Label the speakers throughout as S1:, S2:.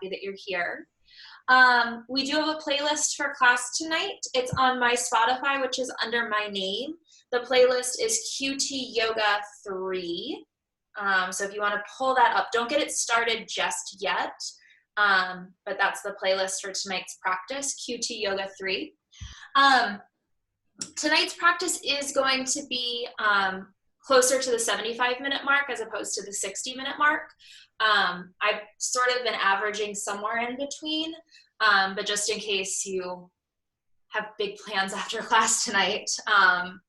S1: that you're here. We do have a playlist for class tonight. It's on my Spotify, which is under my name. The playlist is QT Yoga 3. So if you want to pull that up, don't get it started just yet, but that's the playlist for tonight's practice, QT Yoga 3. Tonight's practice is going to be closer to the 75-minute mark as opposed to the 60-minute mark. I've sort of been averaging somewhere in between, but just in case you have big plans after class tonight,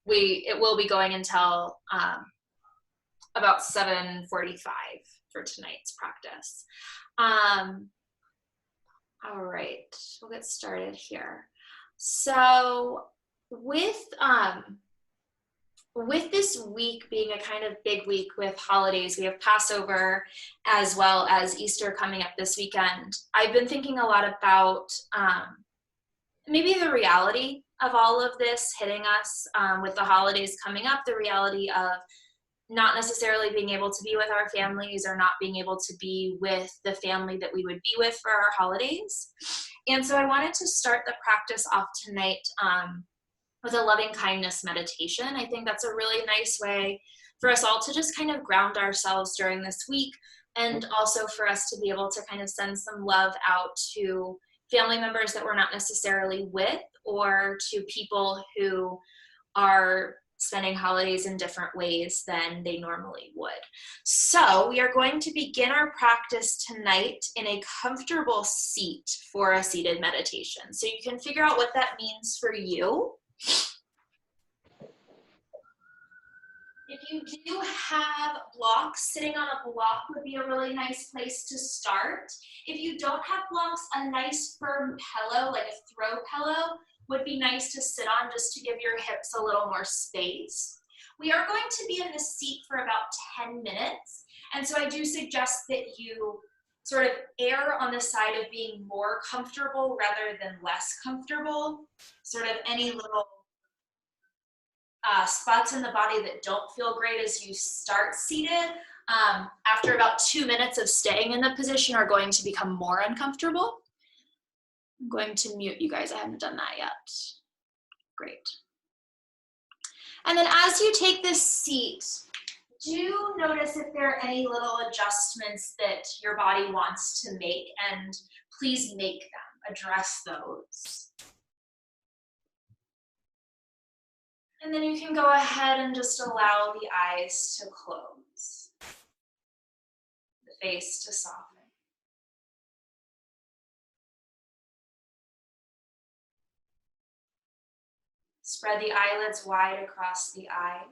S1: it will be going until about 7:45 for tonight's practice. All right, we'll get started here. So with this week being a kind of big week with holidays, we have Passover as well as Easter coming up this weekend. I've been thinking a lot about maybe the reality of all of this hitting us with the holidays coming up, the reality of not necessarily being able to be with our families or not being able to be with the family that we would be with for our holidays. And so I wanted to start the practice off tonight with a loving kindness meditation. I think that's a really nice way for us all to just kind of ground ourselves during this week, and also for us to be able to kind of send some love out to family members that we're not necessarily with, or to people who are spending holidays in different ways than they normally would. So we are going to begin our practice tonight in a comfortable seat for a seated meditation. So you can figure out what that means for you. If you do have blocks, sitting on a block would be a really nice place to start. If you don't have blocks, a nice firm pillow, like a throw pillow, would be nice to sit on just to give your hips a little more space. We are going to be in this seat for about 10 minutes, and so I do suggest that you sort of err on the side of being more comfortable rather than less comfortable. Sort of any little spots in the body that don't feel great as you start seated, after about 2 minutes of staying in the position, are going to become more uncomfortable. I'm going to mute you guys. I haven't done that yet. Great. And then as you take this seat, do notice if there are any little adjustments that your body wants to make, and please make them, address those. And then you can go ahead and just allow the eyes to close, the face to soften. Spread the eyelids wide across the eye.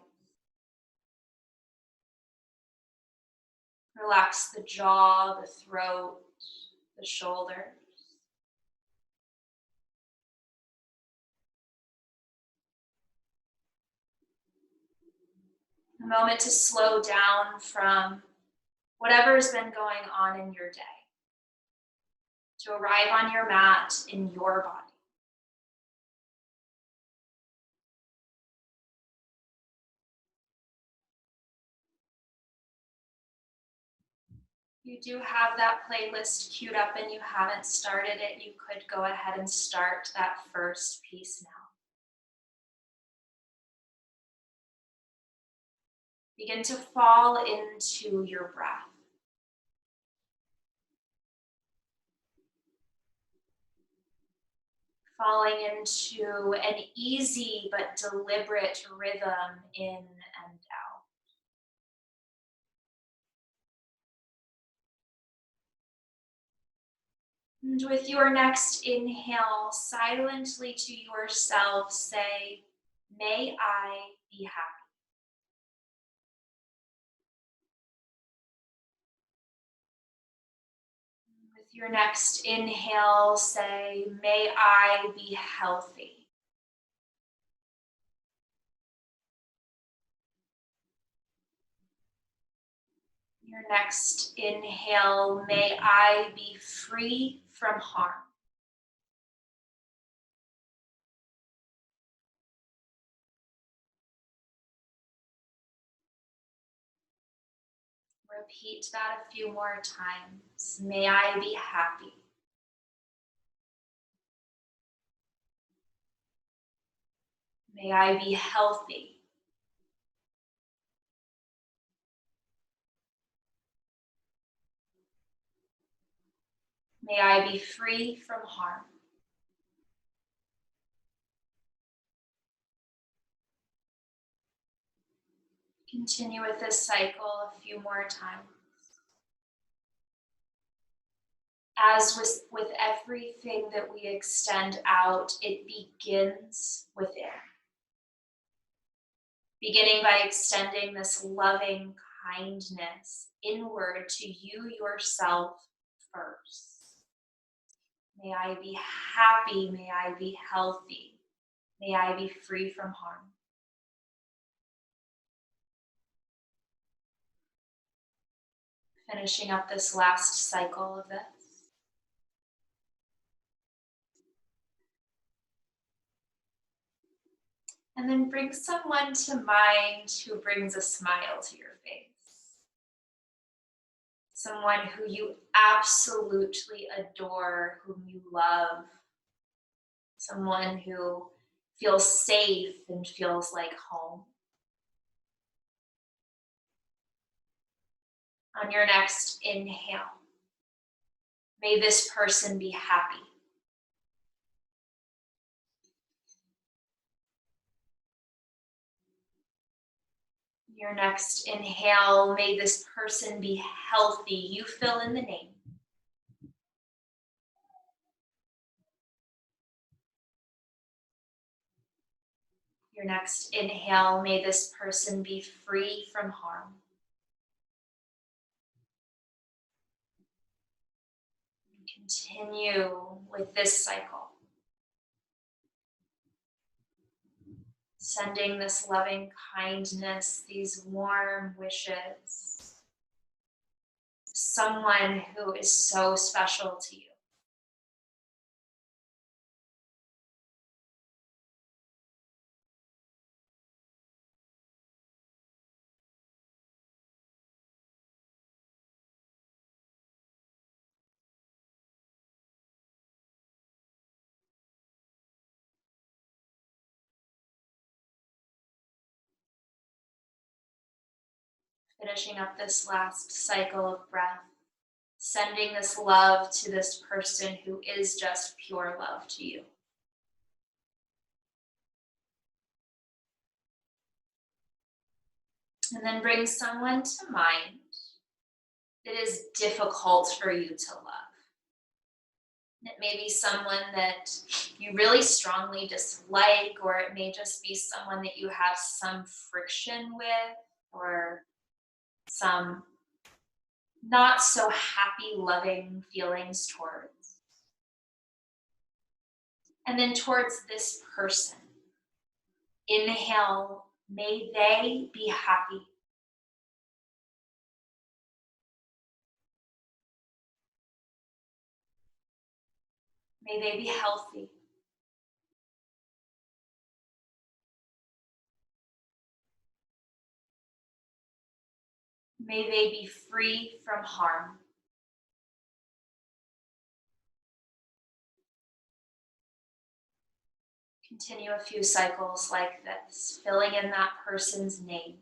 S1: Relax the jaw, the throat, the shoulders. A moment to slow down from whatever's been going on in your day, to arrive on your mat in your body. You do have that playlist queued up and you haven't started it, you could go ahead and start that first piece now. Begin to fall into your breath. Falling into an easy but deliberate rhythm in and out. And with your next inhale, silently to yourself say, "May I be happy." With your next inhale, say, "May I be healthy." Your next inhale, "May I be free from harm." repeat that a few more times. May I be happy. May I be healthy. May I be free from harm. Continue with this cycle a few more times. As with everything that we extend out, it begins within. Beginning by extending this loving kindness inward to you yourself first. May I be happy. May I be healthy. May I be free from harm. Finishing up this last cycle of this. And then bring someone to mind who brings a smile to your face. Someone who you absolutely adore, whom you love. Someone who feels safe and feels like home. On your next inhale, may this person be happy. Your next inhale, may this person be healthy. You fill in the name. Your next inhale, may this person be free from harm. Continue with this cycle. Sending this loving kindness, these warm wishes. Someone who is so special to you. Finishing up this last cycle of breath, sending this love to this person who is just pure love to you. And then bring someone to mind that is difficult for you to love. It may be someone that you really strongly dislike, or it may just be someone that you have some friction with, or some not so happy, loving feelings towards. And then towards this person, inhale, may they be happy. May they be healthy. May they be free from harm. Continue a few cycles like this, filling in that person's name.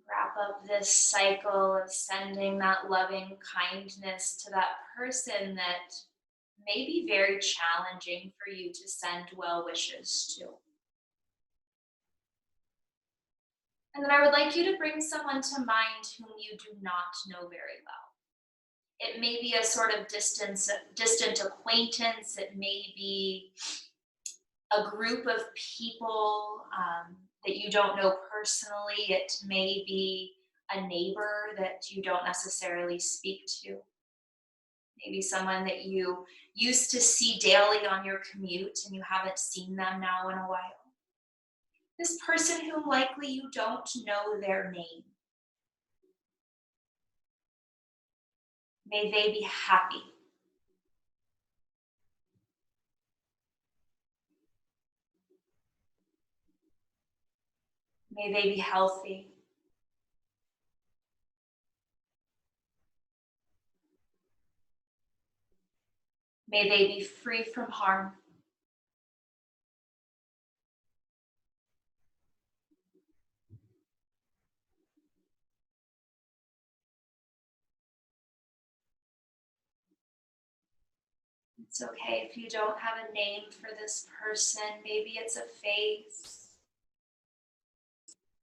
S1: Wrap up this cycle of sending that loving kindness to that person that may be very challenging for you to send well wishes to. And then I would like you to bring someone to mind whom you do not know very well. It may be a sort of distant acquaintance. It may be a group of people that you don't know personally. It may be a neighbor that you don't necessarily speak to. Maybe someone that you used to see daily on your commute and you haven't seen them now in a while. This person whom likely you don't know their name. May they be happy. May they be healthy. May they be free from harm. It's okay if you don't have a name for this person. Maybe it's a face.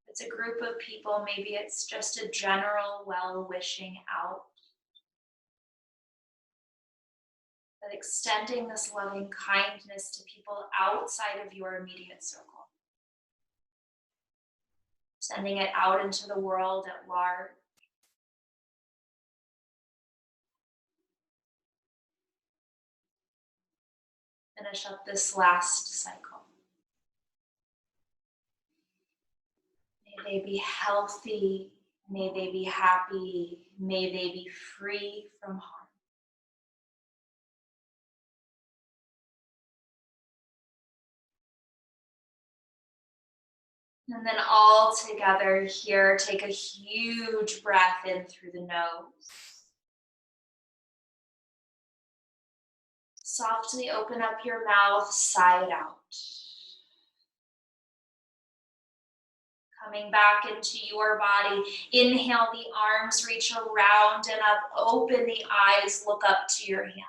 S1: It's a group of people. Maybe it's just a general well-wishing out. But extending this loving kindness to people outside of your immediate circle. Sending it out into the world at large. Finish up this last cycle. May they be healthy. May they be happy. May they be free from harm. And then all together here, take a huge breath in through the nose. Softly open up your mouth, sigh it out. Coming back into your body, inhale, the arms reach around and up, open the eyes, look up to your hands.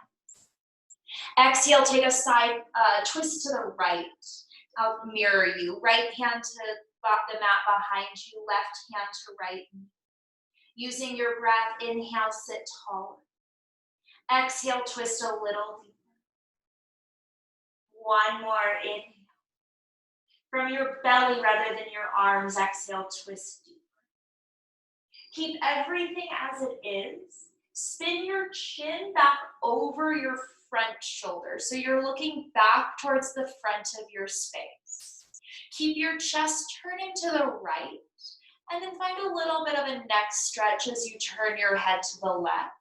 S1: Exhale, take a side twist to the right. I'll mirror you. Right hand to the mat behind you, left hand to right knee. Using your breath, inhale, sit taller. Exhale, twist a little deeper. One more, inhale. From your belly rather than your arms, exhale, twist deeper. Keep everything as it is. Spin your chin back over your front shoulder. So you're looking back towards the front of your space. Keep your chest turning to the right, and then find a little bit of a neck stretch as you turn your head to the left.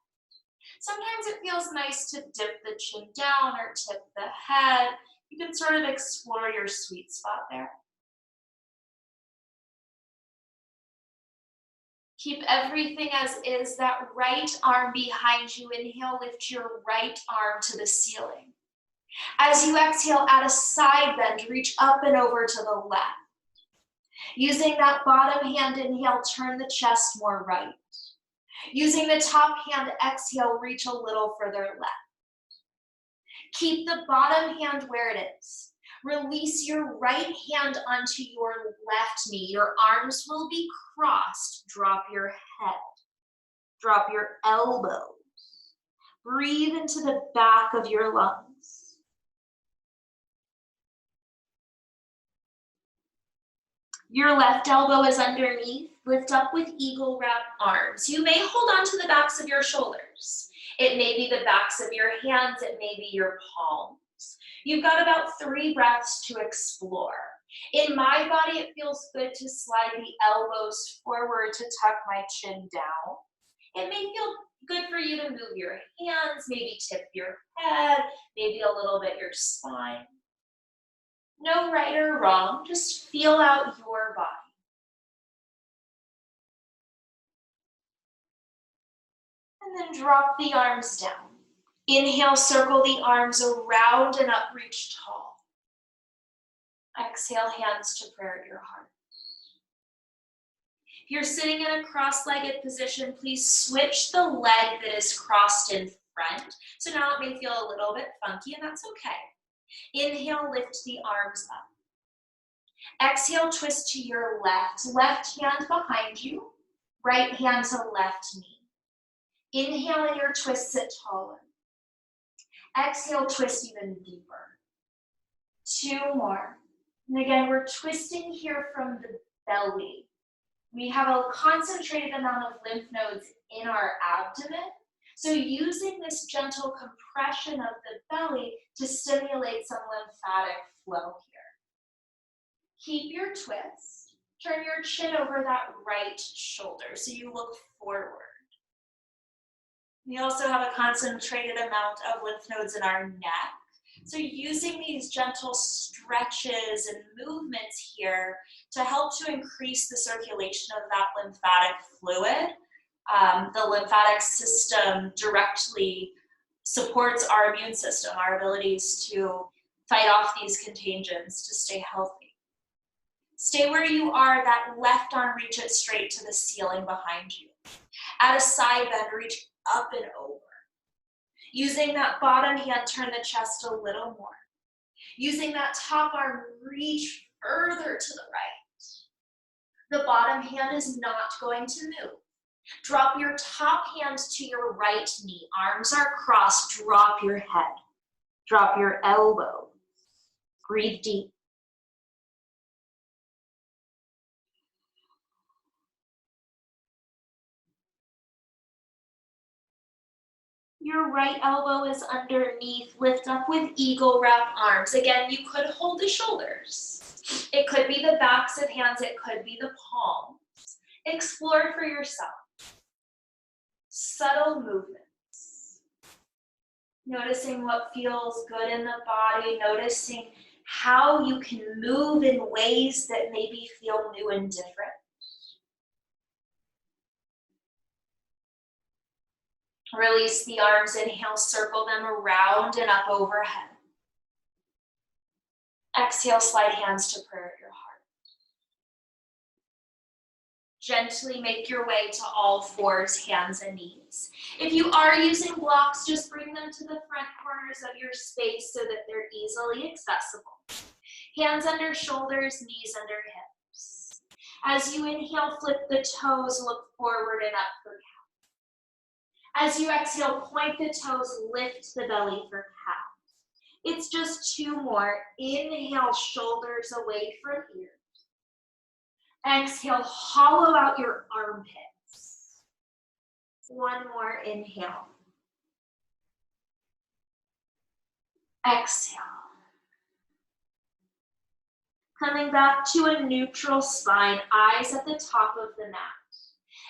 S1: Sometimes it feels nice to dip the chin down or tip the head. You can sort of explore your sweet spot there. Keep everything as is. That right arm behind you. Inhale, lift your right arm to the ceiling. As you exhale, add a side bend, reach up and over to the left. Using that bottom hand, inhale, turn the chest more right. Using the top hand, exhale, reach a little further left. Keep the bottom hand where it is. Release your right hand onto your left knee. Your arms will be crossed. Drop your head. Drop your elbows. Breathe into the back of your lungs. Your left elbow is underneath. Lift up with eagle wrap arms. You may hold on to the backs of your shoulders. It may be the backs of your hands. It may be your palms. You've got about 3 breaths to explore. In my body, it feels good to slide the elbows forward to tuck my chin down. It may feel good for you to move your hands, maybe tip your head, maybe a little bit your spine. No right or wrong, just feel out your body. And then drop the arms down. Inhale, circle the arms around and up, reach tall. Exhale, hands to prayer at your heart. If you're sitting in a cross-legged position, please switch the leg that is crossed in front. So now it may feel a little bit funky, and that's okay. Inhale, lift the arms up. Exhale, twist to your left. Left hand behind you, right hand to left knee. Inhale in your twist, sit taller. Exhale, twist even deeper. 2 more. And again, we're twisting here from the belly. We have a concentrated amount of lymph nodes in our abdomen. So using this gentle compression of the belly to stimulate some lymphatic flow here. Keep your twist. Turn your chin over that right shoulder so you look forward. We also have a concentrated amount of lymph nodes in our neck. So using these gentle stretches and movements here to help to increase the circulation of that lymphatic fluid. The lymphatic system directly supports our immune system, our abilities to fight off these contagions to stay healthy. Stay where you are, that left arm, reach it straight to the ceiling behind you. At a side bend, reach up and over. Using that bottom hand, turn the chest a little more. Using that top arm, reach further to the right. The bottom hand is not going to move. Drop your top hand to your right knee. Arms are crossed. Drop your head. Drop your elbows. Breathe deep. Your right elbow is underneath. Lift up with eagle wrap arms. Again, you could hold the shoulders. It could be the backs of hands. It could be the palms. Explore for yourself. Subtle movements. Noticing what feels good in the body. Noticing how you can move in ways that maybe feel new and different. Release the arms, inhale, circle them around and up overhead. Exhale, slide hands to prayer at your heart. Gently make your way to all fours, hands and knees. If you are using blocks, just bring them to the front corners of your space so that they're easily accessible. Hands under shoulders, knees under hips. As you inhale, flip the toes, look forward and up for cow. As you exhale, point the toes, lift the belly for cow. It's just 2 more. Inhale, shoulders away from ears. Exhale, hollow out your armpits. 1 more inhale. Exhale. Coming back to a neutral spine, eyes at the top of the mat.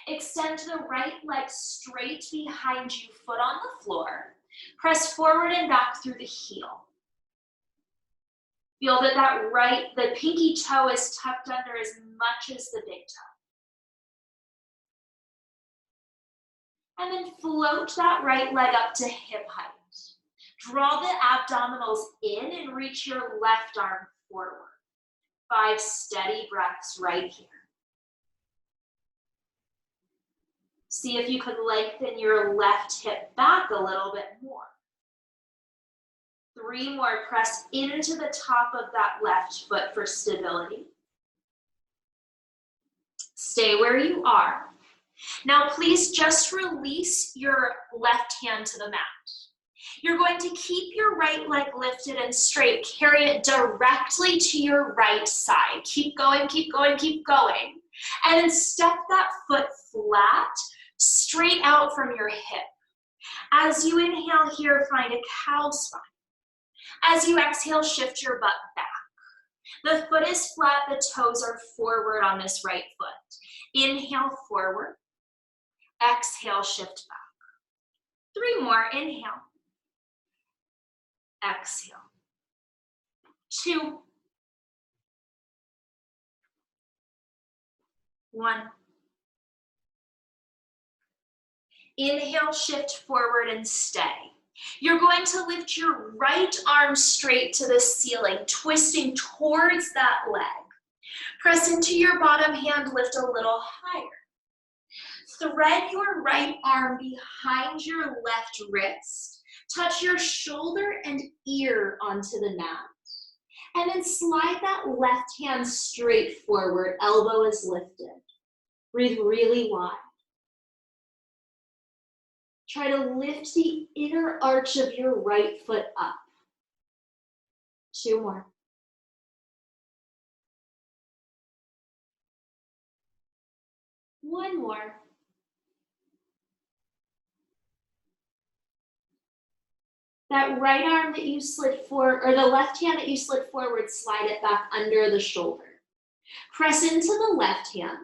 S1: Extend the right leg straight behind you, foot on the floor. Press forward and back through the heel. Feel that the pinky toe is tucked under as much as the big toe. And then float that right leg up to hip height. Draw the abdominals in and reach your left arm forward. 5 steady breaths right here. See if you could lengthen your left hip back a little bit more. 3 more, press into the top of that left foot for stability. Stay where you are. Now please just release your left hand to the mat. You're going to keep your right leg lifted and straight. Carry it directly to your right side. Keep going, keep going, keep going. And then step that foot flat, straight out from your hip. As you inhale here, find a cow spine. As you exhale, shift your butt back. The foot is flat, the toes are forward on this right foot. Inhale, forward. Exhale, shift back. 3 more, inhale. Exhale. 2. 1. Inhale, shift forward and stay. You're going to lift your right arm straight to the ceiling, twisting towards that leg. Press into your bottom hand, lift a little higher. Thread your right arm behind your left wrist. Touch your shoulder and ear onto the mat. And then slide that left hand straight forward, elbow is lifted. Breathe really wide. Try to lift the inner arch of your right foot up. 2 more.
S2: One more. That right arm that you slid forward, or the left hand that you slid forward, slide it back under the shoulder. Press into the left hand.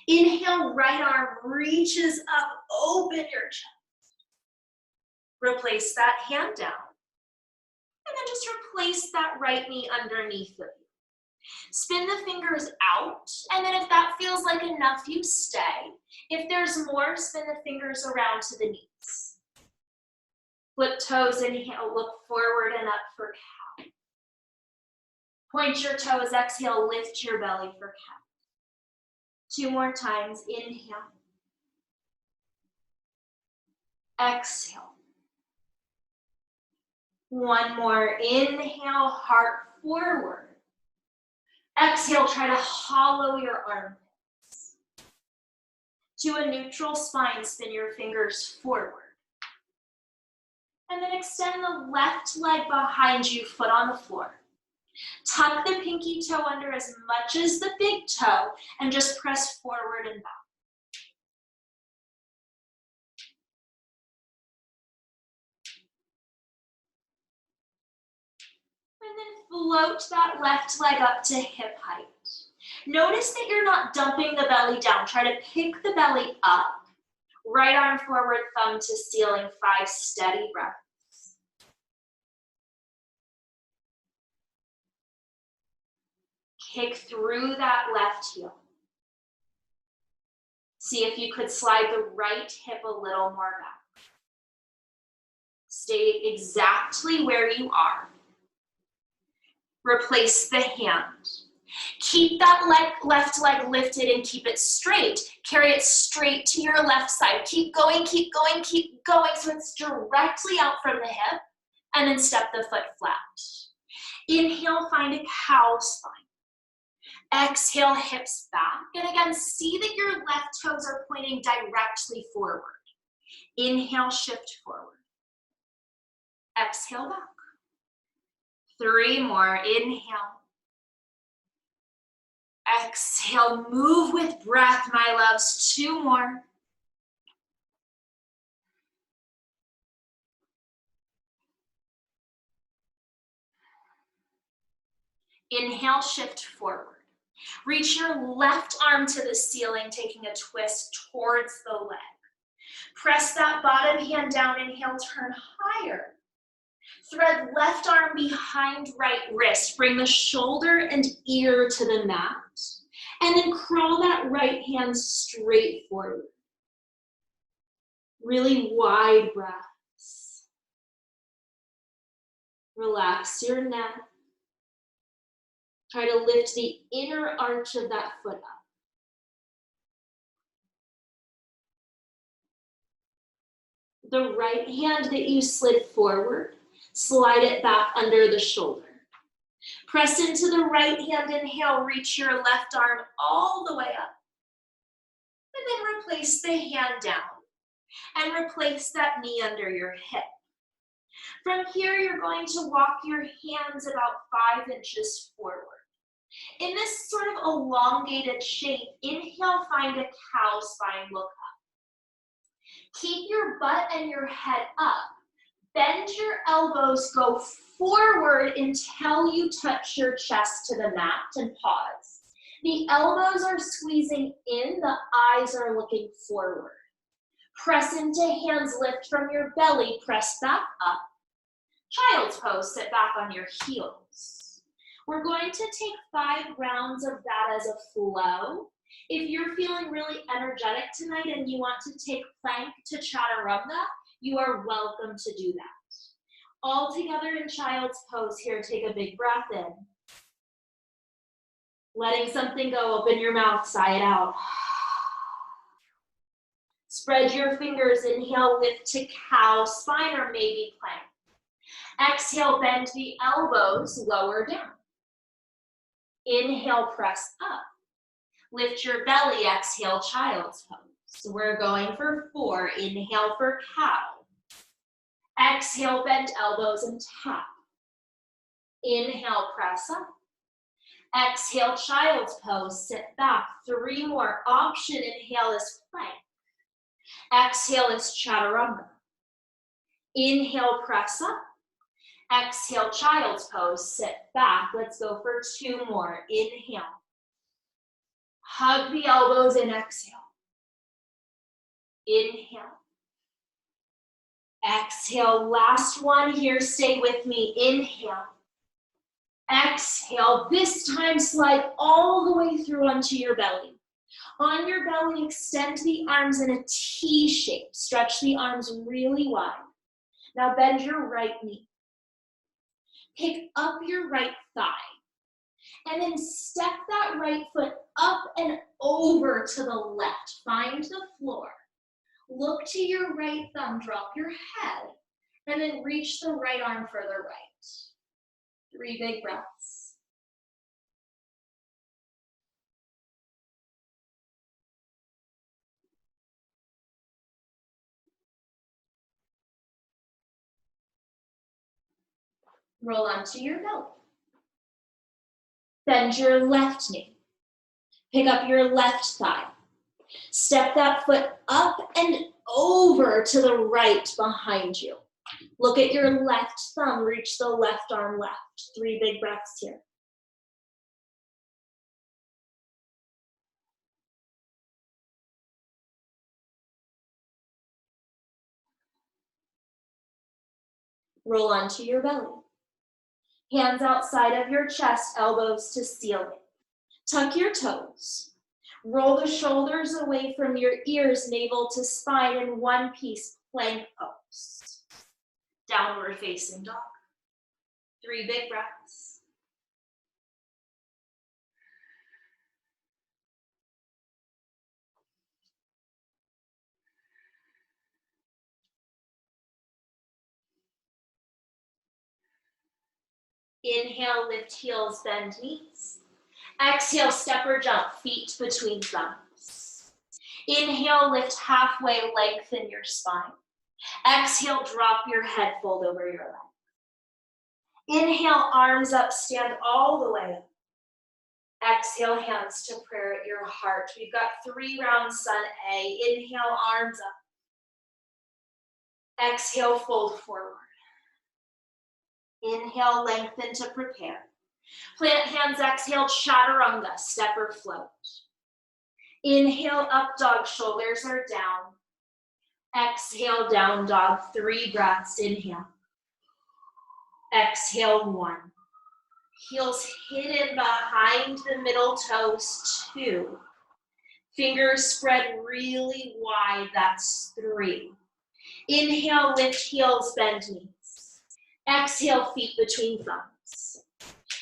S2: Inhale, right arm reaches up, open your chest. Replace that hand down. And then just replace that right knee underneath of you. Spin the fingers out, and then if that feels like enough, you stay. If there's more, spin the fingers around to the knees. Flip toes, inhale, look forward and up for cow. Point your toes, exhale, lift your belly for cow. 2 more times, inhale. Exhale. 1 more, inhale, heart forward. Exhale, try to hollow your armpits. To a neutral spine, spin your fingers forward. And then extend the left leg behind you, foot on the floor. Tuck the pinky toe under as much as the big toe and just press forward and back. And then float that left leg up to hip height. Notice that you're not dumping the belly down. Try to pick the belly up. Right arm forward, thumb to ceiling, 5 steady breaths. Kick through that left heel. See if you could slide the right hip a little more back. Stay exactly where you are. Replace the hand. Keep that left leg lifted and keep it straight. Carry it straight to your left side. Keep going, keep going, keep going so it's directly out from the hip, and then step the foot flat. Inhale, find a cow spine. Exhale, hips back. And again, see that your left toes are pointing directly forward. Inhale, shift forward. Exhale, back. 3 more, inhale. Exhale, move with breath, my loves. 2 more. Inhale, shift forward. Reach your left arm to the ceiling, taking a twist towards the leg. Press that bottom hand down, inhale, turn higher. Thread left arm behind right wrist. Bring the shoulder and ear to the mat. And then crawl that right hand straight forward. Really wide breaths. Relax your neck. Try to lift the inner arch of that foot up. The right hand that you slid forward, slide it back under the shoulder. Press into the right hand, inhale, reach your left arm all the way up. And then replace the hand down and replace that knee under your hip. From here, you're going to walk your hands about 5 inches forward. In this sort of elongated shape, inhale, find a cow spine, look up. Keep your butt and your head up. Bend your elbows, go forward until you touch your chest to the mat and pause. The elbows are squeezing in, the eyes are looking forward. Press into hands, lift from your belly, press back up. Child's pose, sit back on your heels. We're going to take 5 rounds of that as a flow. If you're feeling really energetic tonight and you want to take plank to chaturanga, you are welcome to do that. All together in child's pose here, take a big breath in. Letting something go, open your mouth, sigh it out. Spread your fingers, inhale, lift to cow spine or maybe plank. Exhale, bend the elbows, lower down. Inhale, press up. Lift your belly, exhale, child's pose. So we're going for 4. Inhale for cow. Exhale, bend elbows and tap. Inhale, press up. Exhale, child's pose, sit back. 3 more. Option inhale is plank. Exhale is chaturanga. Inhale, press up. Exhale, child's pose, sit back. Let's go for 2 more. Inhale. Hug the elbows and exhale. Inhale. Exhale, last one here, stay with me. Inhale. Exhale, this time slide all the way through onto your belly. On your belly, extend the arms in a T shape. Stretch the arms really wide. Now bend your right knee. Pick up your right thigh. And then step that right foot up and over to the left. Find the floor. Look to your right thumb, drop your head, and then reach the right arm further right. 3 big breaths. Roll onto your belly. Bend your left knee. Pick up your left thigh. Step that foot up and over to the right behind you. Look at your left thumb, reach the left arm left. 3 big breaths here. Roll onto your belly. Hands outside of your chest, elbows to ceiling. Tuck your toes. Roll the shoulders away from your ears, navel to spine in one piece, plank pose. Downward facing dog. 3 big breaths. Inhale, lift heels, bend knees. Exhale, step or jump, feet between thumbs. Inhale, lift halfway, lengthen your spine. Exhale, drop your head, fold over your leg. Inhale, arms up, stand all the way up. Exhale, hands to prayer at your heart. We've got 3 rounds, sun A. Inhale, arms up. Exhale, fold forward. Inhale, lengthen to prepare. Plant hands, exhale, chaturanga, step or float. Inhale, up dog, shoulders are down. Exhale, down dog, 3 breaths, inhale. Exhale, 1. Heels hidden behind the middle toes, 2. Fingers spread really wide, that's 3. Inhale, lift heels, bend knees. Exhale, feet between thumbs.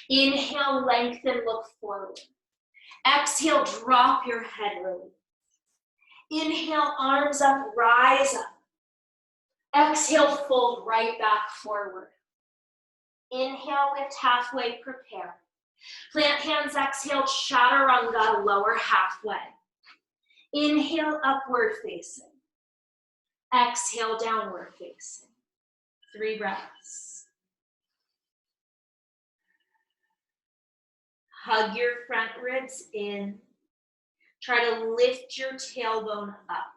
S2: Inhale, lengthen, look forward. Exhale, drop your head, release. Inhale, arms up, rise up. Exhale, fold right back forward. Inhale, lift halfway, prepare. Plant hands, exhale, chaturanga, lower halfway. Inhale, upward facing. Exhale, downward facing. 3 breaths. Hug your front ribs in. Try to lift your tailbone up.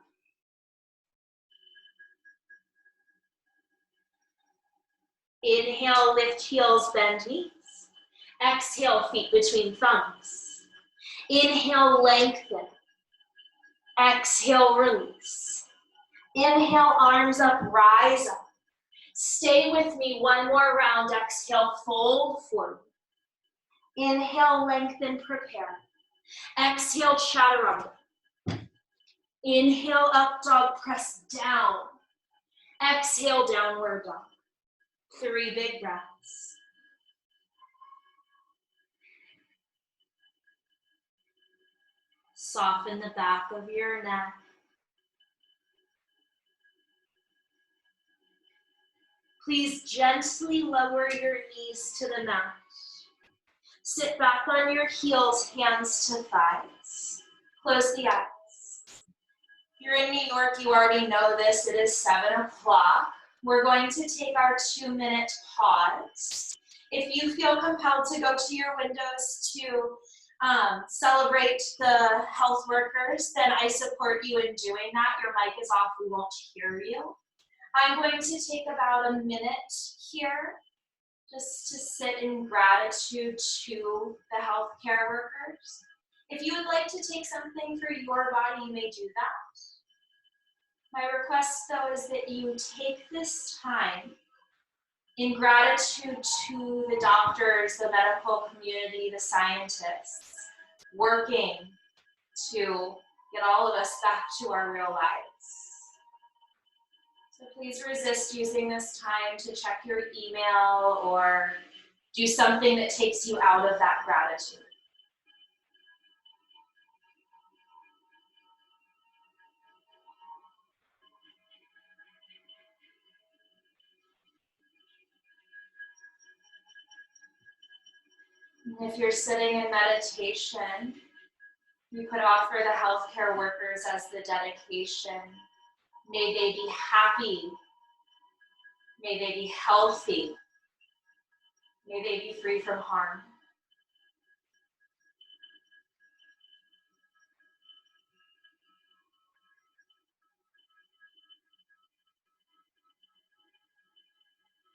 S2: Inhale, lift heels, bend knees. Exhale, feet between thumbs. Inhale, lengthen. Exhale, release. Inhale, arms up, rise up. Stay with me, 1 more round. Exhale, fold forward. Inhale, lengthen, prepare. Exhale, chaturanga. Inhale, up dog, press down. Exhale, downward dog. 3 big breaths. Soften the back of your neck. Please gently lower your knees to the mat. Sit back on your heels, hands to thighs. Close the eyes. If you're in New York, you already know this. It is 7 o'clock. We're going to take our 2-minute pause.
S1: If you feel compelled to go to your windows to celebrate the health workers, then I support you in doing that. Your mic is off, we won't hear you. I'm going to take about a minute here just to sit in gratitude to the healthcare workers. If you would like to take something for your body, you may do that. My request, though, is that you take this time in gratitude to the doctors, the medical community, the scientists, working to get all of us back to our real lives. So please resist using this time to check your email or do something that takes you out of that gratitude. And if you're sitting in meditation, you could offer the healthcare workers as the dedication. May they be happy. May they be healthy. May they be free from harm.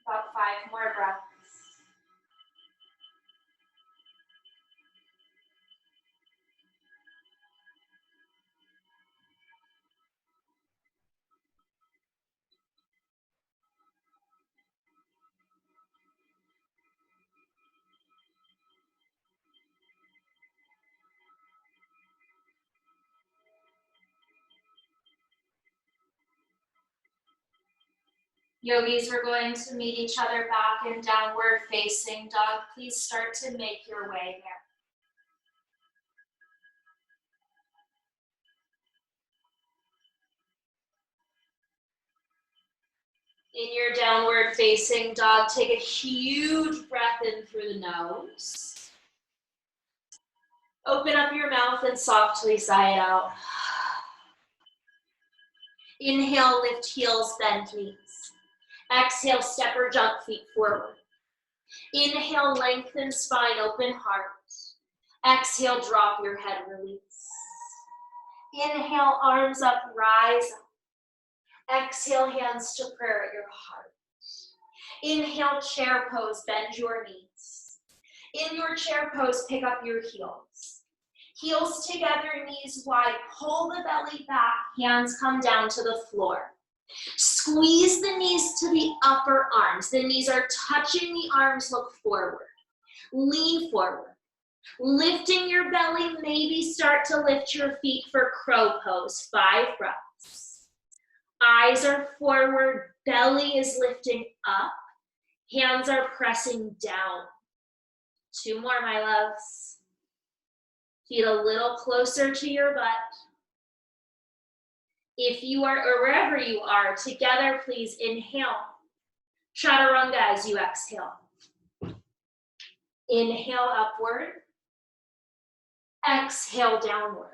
S1: About 5 more breaths. Yogis, we're going to meet each other back in downward facing dog. Please start to make your way there. In your downward facing dog, take a huge breath in through the nose. Open up your mouth and softly sigh it out. Inhale, lift heels, bend knees. Exhale, step or jump feet forward. Inhale, lengthen spine, open heart. Exhale, drop your head, release. Inhale, arms up, rise up. Exhale, hands to prayer at your heart. Inhale, chair pose, bend your knees. In your chair pose, pick up your heels. Heels together, knees wide, pull the belly back, hands come down to the floor. Squeeze the knees to the upper arms. The knees are touching the arms, look forward. Lean forward. Lifting your belly, maybe start to lift your feet for crow pose. 5 breaths. Eyes are forward, belly is lifting up. Hands are pressing down. 2 more, my loves. Feet a little closer to your butt. If you are, or wherever you are, together, please inhale. Chaturanga as you exhale. Inhale upward. Exhale downward.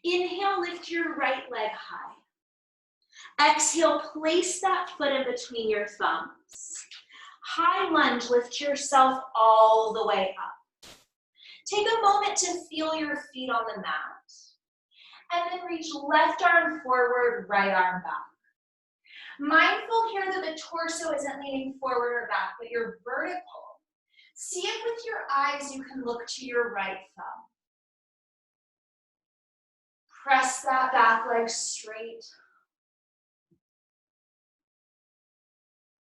S1: Inhale, lift your right leg high. Exhale, place that foot in between your thumbs. High lunge, lift yourself all the way up. Take a moment to feel your feet on the mat. And then reach left arm forward, right arm back. Mindful here that the torso isn't leaning forward or back, but you're vertical. See if with your eyes you can look to your right thumb. Press that back leg straight.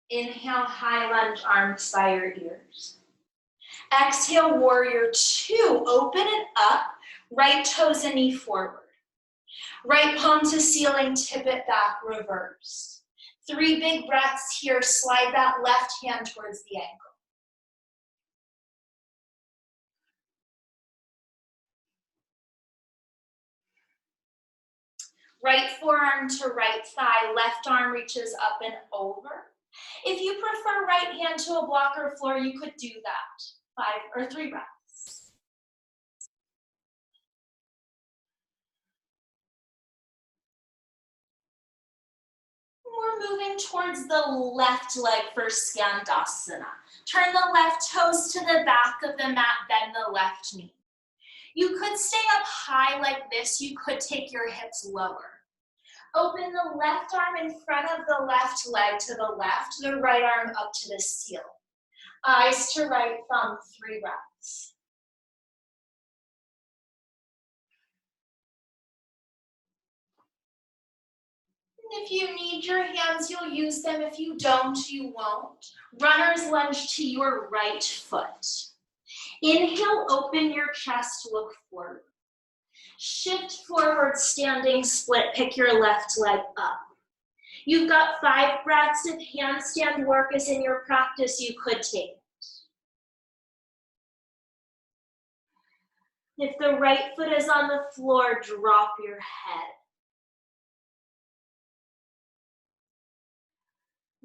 S1: Inhale, high lunge, arms by your ears. Exhale, warrior 2. Open it up, right toes and knee forward. Right palm to ceiling, tip it back, reverse. 3 big breaths here, slide that left hand towards the ankle. Right forearm to right thigh, left arm reaches up and over. If you prefer right hand to a blocker floor, you could do that. 5 or 3 breaths.
S2: We're moving towards the left leg for Skandasana. Turn the left toes to the back of the mat, bend the left knee. You could stay up high like this. You could take your hips lower. Open the left arm in front of the left leg to the left, the right arm up to the ceiling. Eyes to right, thumb, 3 breaths. If you need your hands, you'll use them. If you don't, you won't. Runner's lunge to your right foot. Inhale, open your chest, look forward. Shift forward, standing split, pick your left leg up. You've got 5 breaths. If handstand work is in your practice, you could take it. If the right foot is on the floor, drop your head.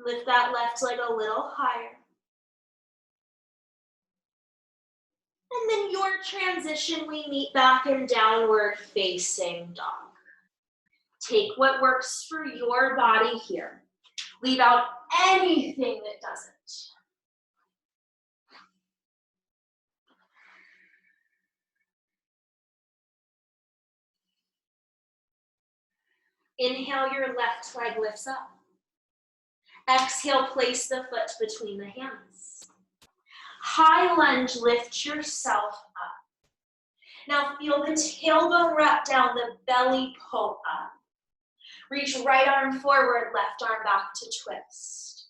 S2: Lift that left leg a little higher. And then your transition, we meet back in downward facing dog. Take what works for your body here. Leave out anything that doesn't. Inhale, your left leg lifts up. Exhale, place the foot between the hands. High lunge, lift yourself up. Now feel the tailbone wrap down, the belly pull up. Reach right arm forward, left arm back to twist.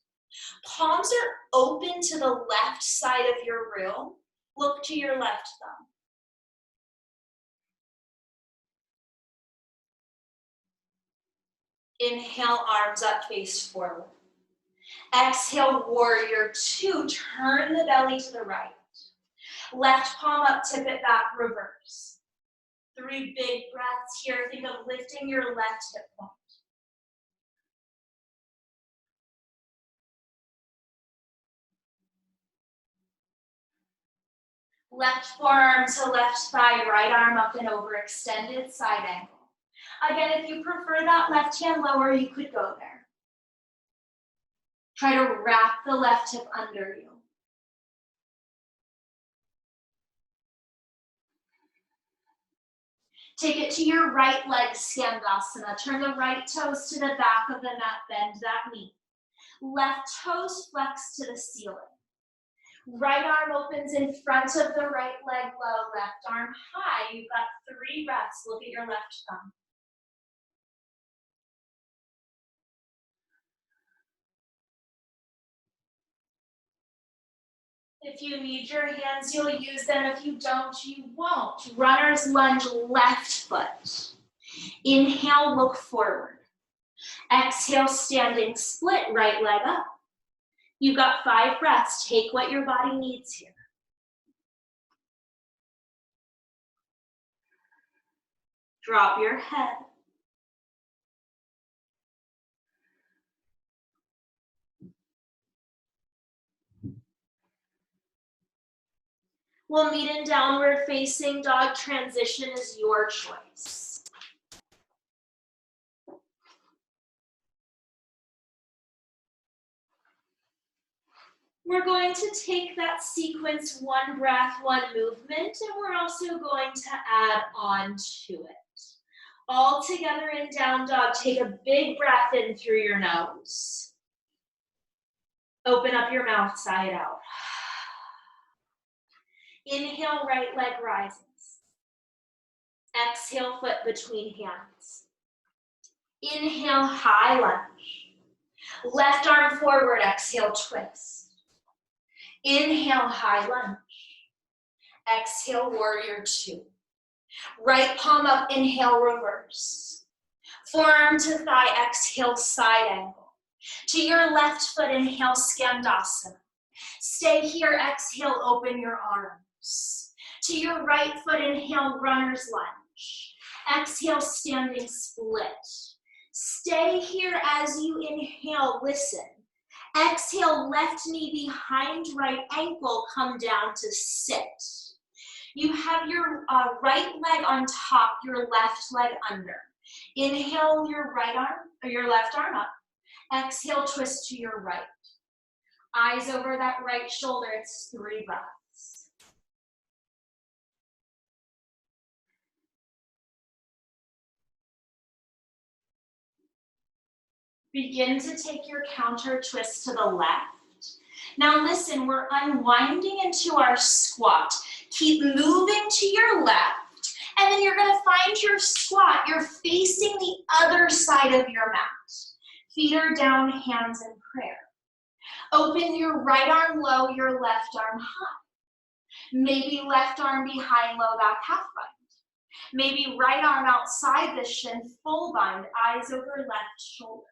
S2: Palms are open to the left side of your room. Look to your left thumb. Inhale, arms up, face forward. Exhale, warrior 2. Turn the belly to the right. Left palm up, tip it back, reverse. 3 big breaths here. Think of lifting your left hip bone. Left forearm to left thigh, right arm up and over, extended side angle. Again, if you prefer that left hand lower, you could go there. Try to wrap the left hip under you. Take it to your right leg, Skandasana. Turn the right toes to the back of the mat, bend that knee. Left toes flex to the ceiling. Right arm opens in front of the right leg low, left arm high. You've got 3 breaths. Look at your left thumb. If you need your hands, you'll use them. If you don't, you won't. Runner's lunge, left foot. Inhale, look forward. Exhale, standing split, right leg up. You've got 5 breaths. Take what your body needs here. Drop your head. We'll meet in downward facing dog. Transition is your choice. We're going to take that sequence, 1 breath, 1 movement, and we're also going to add on to it. All together in down dog, take a big breath in through your nose. Open up your mouth, side out. Inhale, right leg rises. Exhale, foot between hands. Inhale, high lunge. Left arm forward, exhale, twist. Inhale, high lunge. Exhale, warrior 2. Right palm up, inhale, reverse. Forearm to thigh, exhale, side angle. To your left foot, inhale, Skandasana. Stay here, exhale, open your arms. To your right foot, inhale, runner's lunge. Exhale, standing split. Stay here as you inhale, listen. Exhale, left knee behind right ankle, come down to sit. You have your right leg on top, your left leg under. Inhale your right arm, or your left arm up.
S1: Exhale, twist to your right. Eyes over that right shoulder, it's 3 breaths. Begin to take your counter twist to the left. Now listen, we're unwinding into our squat. Keep moving to your left, and then you're gonna find your squat. You're facing the other side of your mat. Feet are down, hands in prayer. Open your right arm low, your left arm high. Maybe left arm behind, low back, half bind. Maybe right arm outside the shin, full bind, eyes over left shoulder.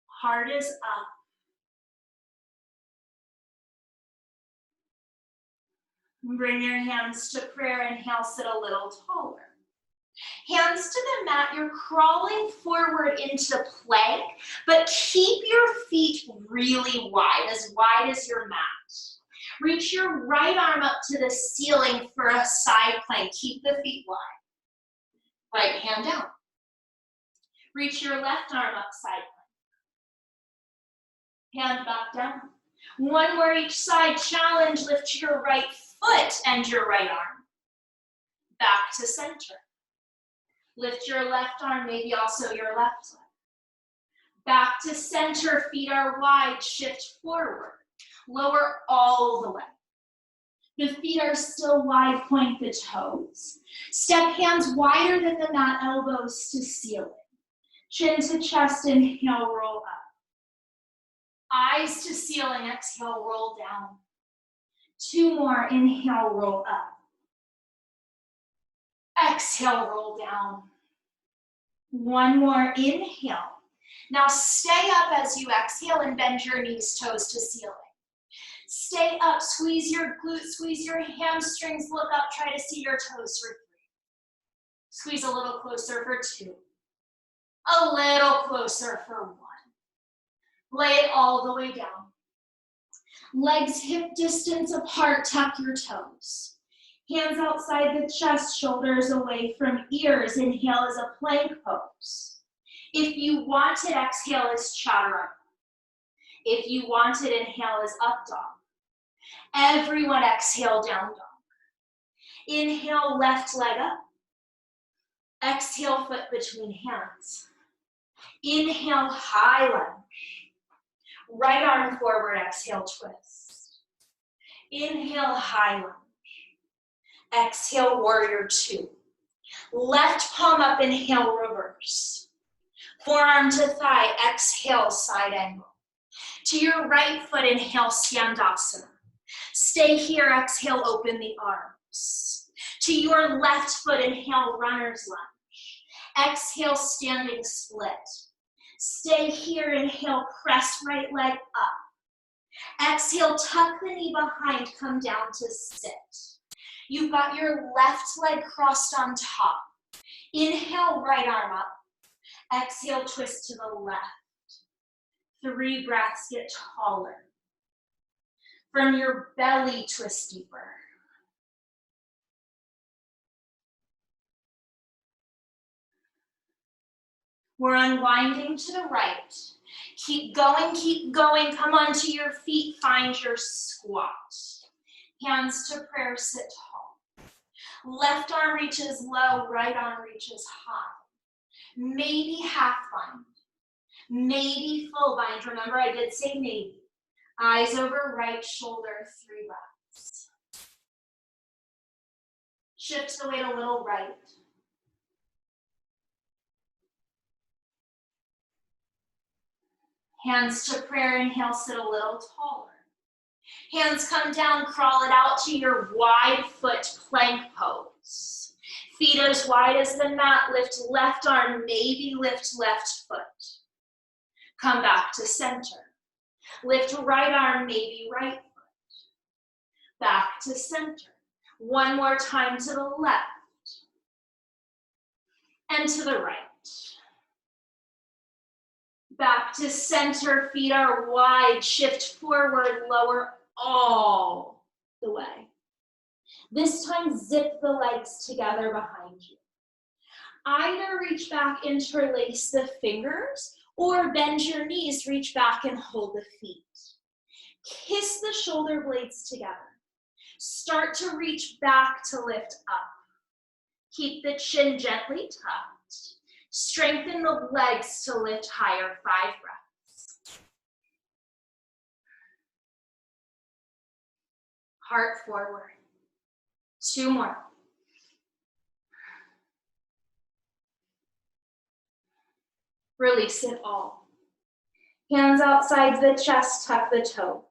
S1: Heart is up. Bring your hands to prayer. Inhale, sit a little taller. Hands to the mat, you're crawling forward into plank, but keep your feet really wide as your mat. Reach your right arm up to the ceiling for a side plank. Keep the feet wide. Right hand down. Reach your left arm up, side plank. Hand back down. One more each side. Challenge, lift your right foot and your right arm. Back to center. Lift your left arm, maybe also your left leg. Back to center, feet are wide, shift forward. Lower all the way. The feet are still wide, point the toes. Step hands wider than the mat, elbows to ceiling. Chin to chest, inhale, roll up. Eyes to ceiling, exhale, roll down. 2 more, inhale, roll up. Exhale, roll down. 1 more, inhale. Now stay up as you exhale and bend your knees, toes to ceiling. Stay up, squeeze your glutes, squeeze your hamstrings, look up, try to see your toes for 3. Squeeze a little closer for 2. A little closer for 1. Lay it all the way down. Legs hip distance apart, tuck your toes. Hands outside the chest, shoulders away from ears. Inhale as a plank pose. If you want it, exhale as chaturanga. If you want it, inhale as up dog. Everyone exhale, down dog. Inhale, left leg up. Exhale, foot between hands. Inhale, high lunge. Right arm forward, exhale, twist. Inhale, high lunge. Exhale, warrior 2. Left palm up, inhale, reverse. Forearm to thigh, exhale, side angle. To your right foot, inhale, Skandasana. Stay here, exhale, open the arms. To your left foot, inhale, runner's lunge. Exhale, standing split. Stay here, inhale, press right leg up. Exhale, tuck the knee behind, come down to sit. You've got your left leg crossed on top. Inhale, right arm up. Exhale, twist to the left. 3 breaths, get taller. From your belly, twist deeper. We're unwinding to the right. Keep going, come onto your feet, find your squat. Hands to prayer, sit tall. Left arm reaches low, right arm reaches high. Maybe half bind, maybe full bind. Remember, I did say maybe. Eyes over right shoulder, 3 breaths. Shift the weight a little right. Hands to prayer, inhale, sit a little taller. Hands come down, crawl it out to your wide foot plank pose. Feet as wide as the mat, lift left arm, maybe lift left foot. Come back to center. Lift right arm, maybe right foot. Back to center. 1 more time to the left. And to the right. Back to center, feet are wide, shift forward, lower all the way. This time, zip the legs together behind you. Either reach back, interlace the fingers,
S2: Or bend your knees, reach back and hold the feet. Kiss the shoulder blades together. Start to reach back to lift up. Keep the chin gently tucked. Strengthen the legs to lift higher, 5 breaths. Heart forward. 2 more. Release it all. Hands outside the chest, tuck the toes.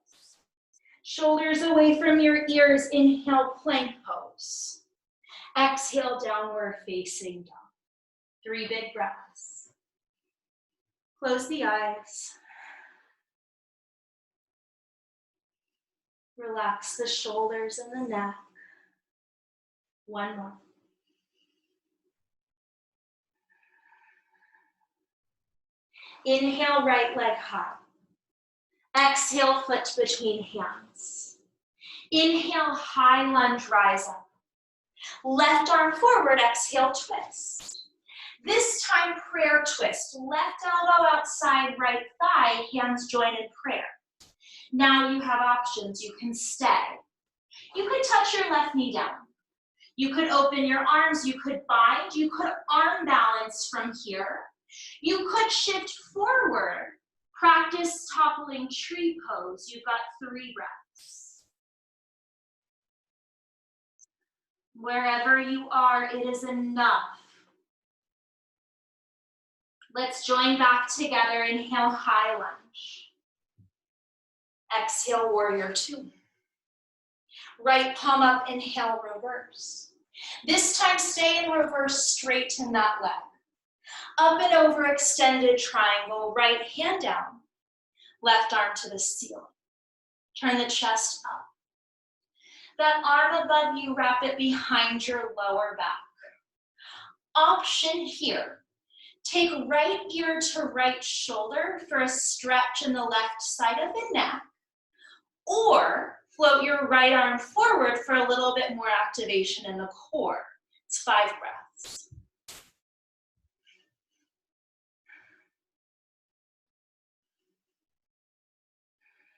S2: Shoulders away from your ears, inhale, plank pose. Exhale, downward facing dog. 3 big breaths. Close the eyes. Relax the shoulders and the neck. 1 more. Inhale, right leg high. Exhale, foot between hands. Inhale, high lunge, rise up. Left arm forward, exhale, twist. This time, prayer twist. Left elbow outside, right thigh, hands join in prayer. Now you have options. You can stay. You could touch your left knee down. You could open your arms. You could bind. You could arm balance from here. You could shift forward. Practice toppling tree pose. You've got 3 breaths. Wherever you are, it is enough. Let's join back together. Inhale, high lunge. Exhale, warrior 2. Right palm up, inhale, reverse. This time, stay in reverse, straighten that leg. Up and over, extended triangle, right hand down, left arm to the ceiling. Turn the chest up. That arm above you, wrap it behind your lower back. Option here. Take right ear to right shoulder for a stretch in the left side of the neck, or float your right arm forward for a little bit more activation in the core. It's 5 breaths.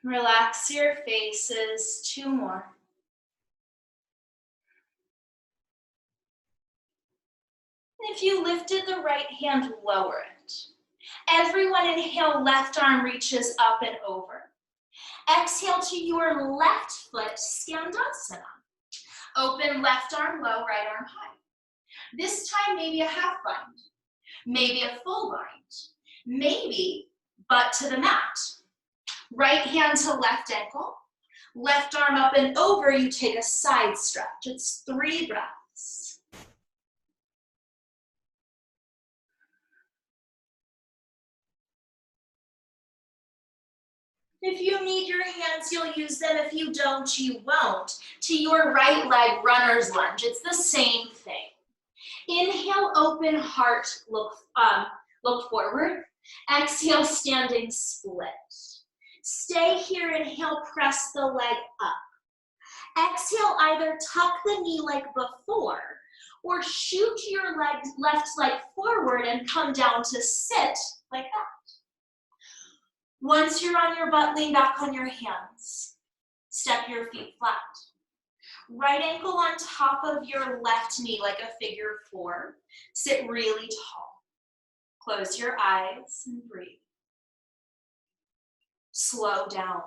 S2: Relax your faces, 2 more. If you lifted the right hand, lower it. Everyone inhale, left arm reaches up and over. Exhale to your left foot, Skandasana. Open left arm low, right arm high. This time, maybe a half bind, maybe a full bind, maybe butt to the mat. Right hand to left ankle, left arm up and over, you take a side stretch. It's 3 breaths. If you need your hands, you'll use them. If you don't, you won't. To your right leg, runner's lunge. It's the same thing. Inhale, open heart, look forward. Exhale, standing split. Stay here, inhale, press the leg up. Exhale, either tuck the knee like before, or shoot your left leg forward and come down to sit like that. Once you're on your butt, lean back on your hands. Step your feet flat. Right ankle on top of your left knee like a figure 4. Sit really tall. Close your eyes and breathe. Slow down.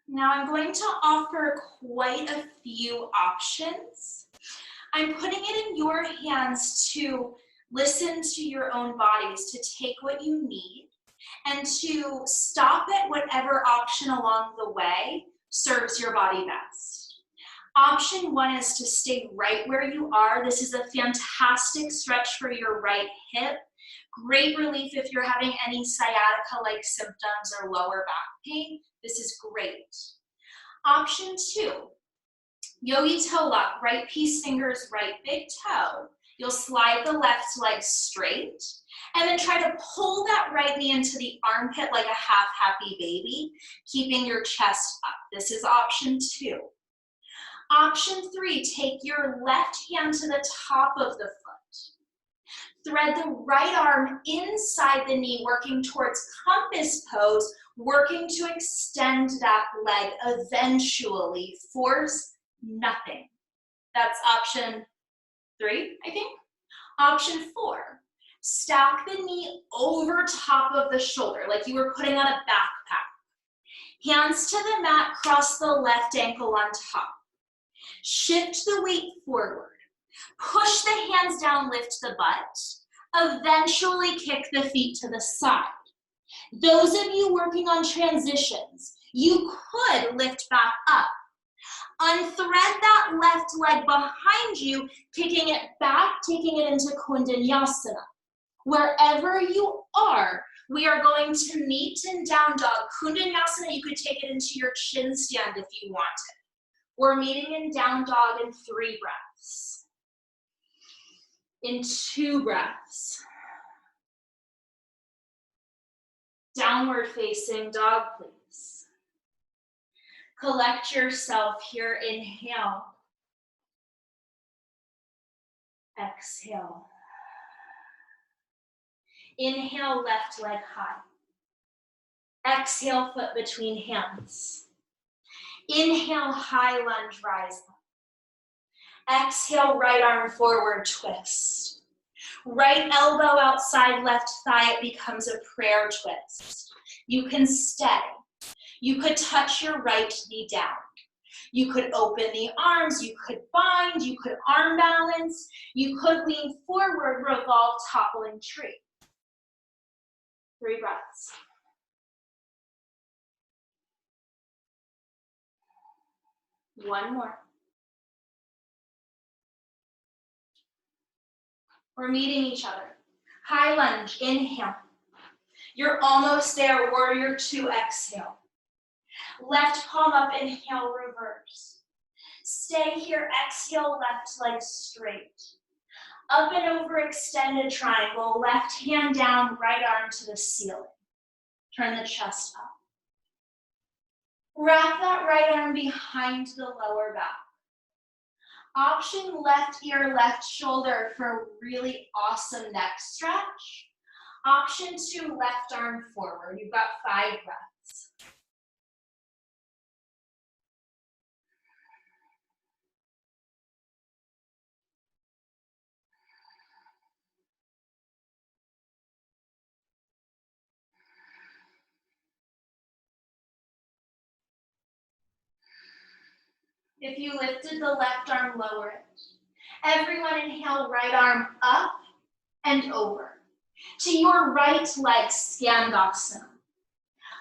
S2: Now I'm going to offer quite a few options. I'm putting it in your hands to listen to your own bodies, to take what you need, and to stop at whatever option along the way serves your body best. Option 1 is to stay right where you are. This is a fantastic stretch for your right hip. Great relief if you're having any sciatica-like symptoms or lower back pain. This is great. Option 2, yogi toe lock, right peace fingers, right big toe. You'll slide the left leg straight and then try to pull that right knee into the armpit like a half happy baby, keeping your chest up. This is option 2.
S1: Option 3, take your left hand to the top of the foot. Thread the right arm inside the knee, working towards compass pose, working to extend that leg eventually. Force nothing. That's option 3, I think. Option 4, stack the knee over top of the shoulder, like you were putting on a backpack. Hands to the mat, cross the left ankle on top. Shift the weight forward. Push the hands down, lift the butt. Eventually kick the feet to the side. Those of you working on transitions, you could lift back up. Unthread that left leg behind you, kicking it back, taking it into Kundalini. Wherever you are, we are going to meet in down dog. Kundalini, you could take it into your chin stand if you wanted. We're meeting in down dog in 3 breaths. In 2 breaths. Downward facing dog, please. Collect yourself here. Inhale. Exhale. Inhale, left leg high. Exhale, foot between hands. Inhale, high lunge, rise up. Exhale, right arm forward, twist. Right elbow outside left thigh, it becomes a prayer twist. You can stay. You could touch your right knee down. You could open the arms, you could bind, you could arm balance, you could lean forward, revolve, toppling tree. 3 breaths. One more. We're meeting each other. High lunge, inhale. You're almost there, warrior 2, exhale. Left palm up, inhale, reverse. Stay here, exhale, left leg straight. Up and over, extended triangle, left hand down, right arm to the ceiling. Turn the chest up. Wrap that right arm behind the lower back. Option left ear, left shoulder for a really awesome neck stretch. Option 2, left arm forward. You've got 5 breaths. If you lifted the left arm, lower it. Everyone inhale, right arm up and over. To your right leg, Skandasana.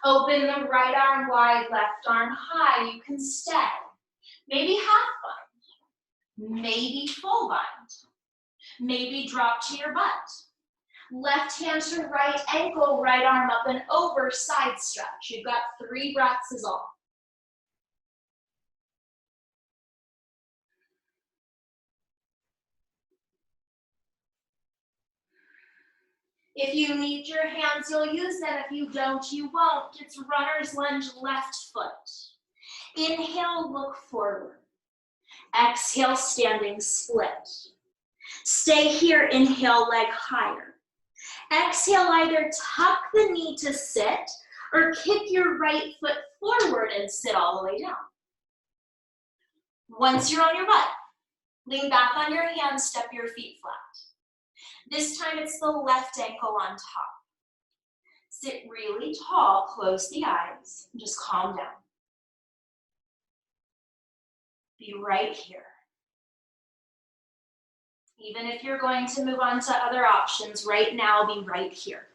S1: Open the right arm wide, left arm high. You can stay. Maybe half bind. Maybe full bind. Maybe drop to your butt. Left hand to right ankle, right arm up and over, side stretch. You've got 3 breaths is all. If you need your hands, you'll use them. If you don't, you won't. It's runner's lunge, left foot. Inhale, look forward. Exhale, standing split. Stay here, inhale, leg higher. Exhale, either tuck the knee to sit or kick your right foot forward and sit all the way down. Once you're on your butt, lean back on your hands, step your feet flat. This time it's the left ankle on top. Sit really tall, close the eyes, and just calm down. Be right here. Even if you're going to move on to other options, right now be right here.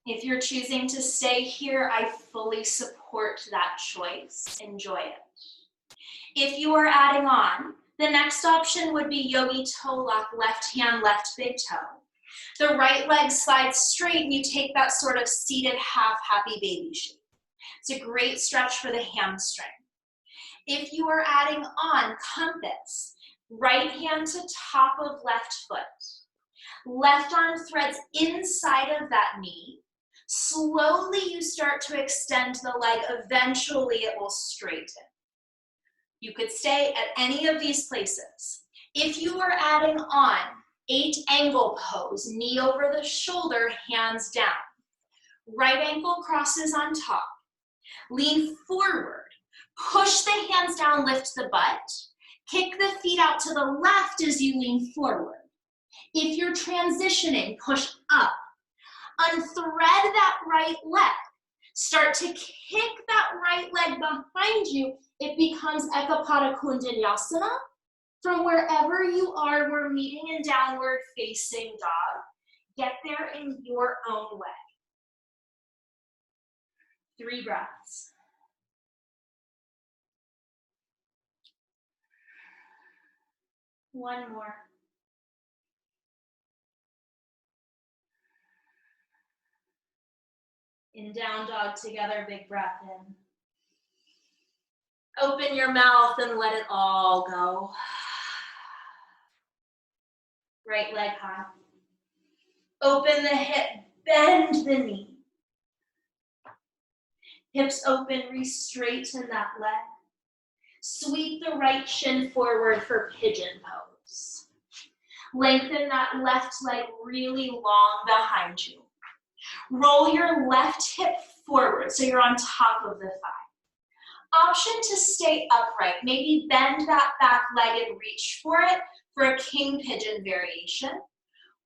S1: If you're choosing to stay here, I fully support that choice. Enjoy it. If you are adding on, the next option would be yogi toe lock, left hand, left big toe. The right leg slides straight and you take that sort of seated half happy baby shape. It's a great stretch for the hamstring. If you are adding on compass, right hand to top of left foot. Left arm threads inside of that knee. Slowly you start to extend the leg. Eventually it will straighten. You could stay at any of these places. If you are adding on 8 angle pose, knee over the shoulder, hands down. Right ankle crosses on top. Lean forward. Push the hands down, lift the butt. Kick the feet out to the left as you lean forward. If you're transitioning, push up. Unthread that right leg. Start to kick that right leg behind you. It becomes Ekapada Kundanyasana. From wherever you are, we're meeting in downward facing dog. Get there in your own way. 3 breaths. One more. In down dog together, big breath in. Open your mouth and let it all go. Right leg high. Open the hip, bend the knee. Hips open, re-straighten that leg. Sweep the right shin forward for pigeon pose. Lengthen that left leg really long behind you. Roll your left hip forward so you're on top of the thigh. Option to stay upright. Maybe bend that back leg and reach for it for a king pigeon variation.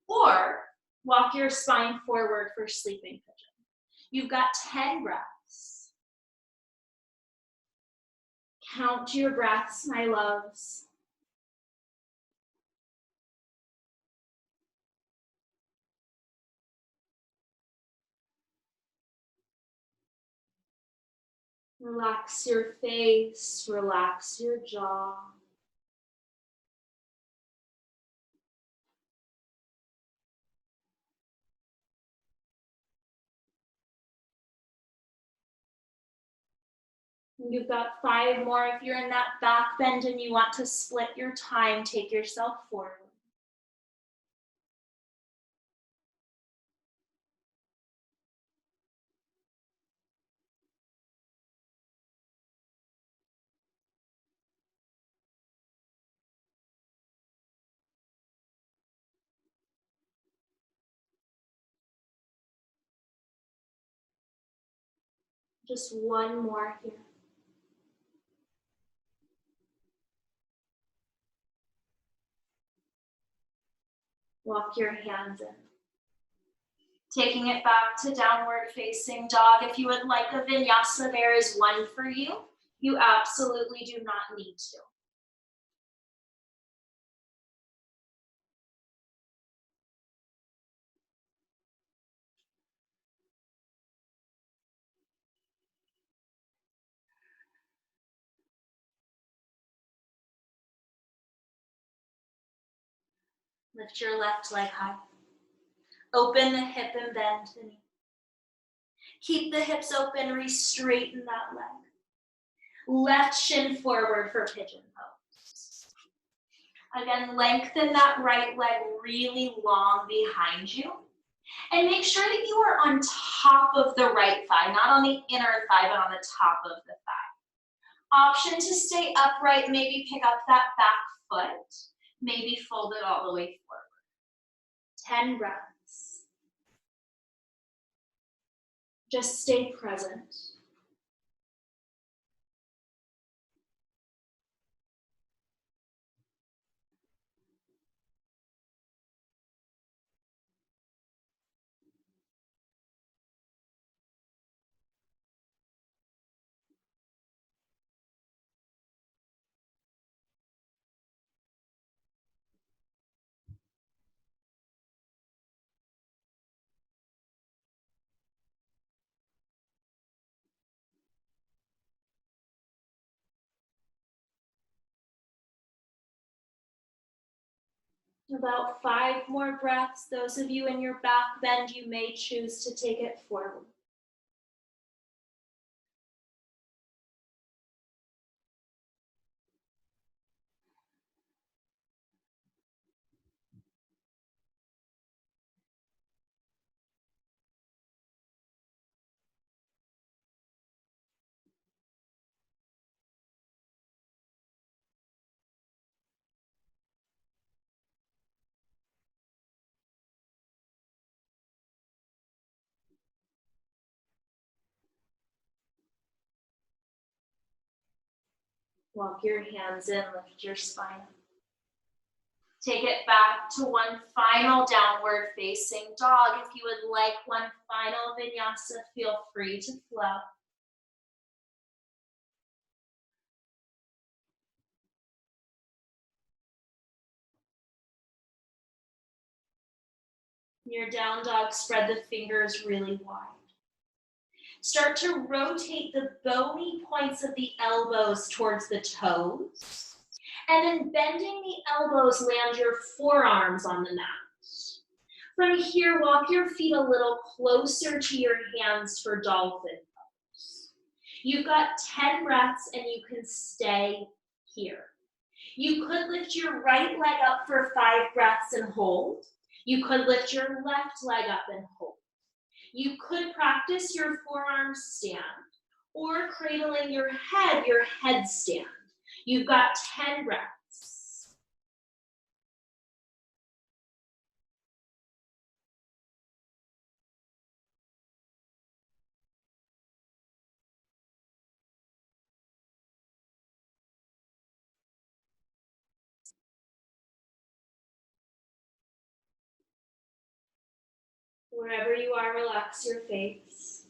S1: Or walk your spine forward for sleeping pigeon. You've got 10 breaths. Count your breaths, my loves. Relax your face, relax your jaw. You've got 5 more. If you're in that back bend and you want to split your time, take yourself forward. Just one more here. Walk your hands in. Taking it back to downward facing dog. If you would like a vinyasa, there is one for you. You absolutely do not need to. Lift your left leg high. Open the hip and bend the knee. Keep the hips open, re-straighten that leg. Left shin forward for pigeon pose. Again, lengthen that right leg really long behind you. And make sure that you are on top of the right thigh, not on the inner thigh, but on the top of the thigh. Option to stay upright, maybe pick up that back foot, maybe fold it all the way forward. 10 breaths. Just stay present. About 5 more breaths. Those of you in your back bend, you may choose to take it forward.
S2: Walk your hands in, lift your spine up. Take it back to one final downward facing dog. If you would like one final vinyasa, feel free to flow. Your down dog, spread the fingers really wide. Start to rotate the bony points of the elbows towards the toes. And then bending the elbows, land your forearms on the mat. From here, walk your feet a little closer to your hands for dolphin pose. You've got 10 breaths and you can stay here. You could lift your right leg up for 5 breaths and hold. You could lift your left leg up and hold. You could practice your forearm stand or cradling your headstand. You've got 10 breaths. Wherever you are, relax your face.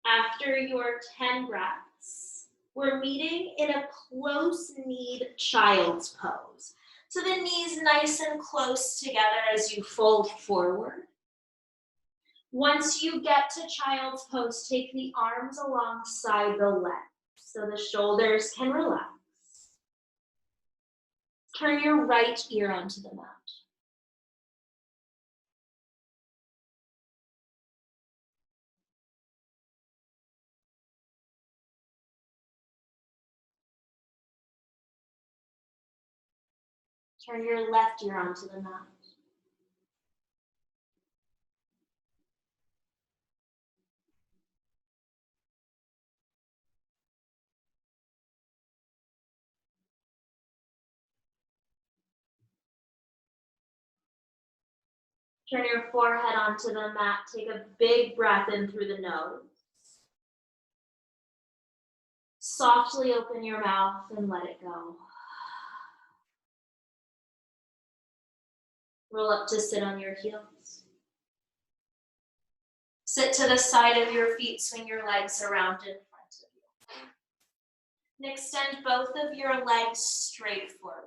S2: After your 10 breaths, we're meeting in a close-kneed child's pose. So the knees nice and close together as you fold forward. Once you get to child's pose, take the arms alongside the legs so the shoulders can relax. Turn your right ear onto the mat. Turn your left ear onto the mat. Turn your forehead onto the mat. Take a big breath in through the nose. Softly open your mouth and let it go. Roll up to sit on your heels. Sit to the side of your feet, swing your legs around in front of you. And extend both of your legs straight forward.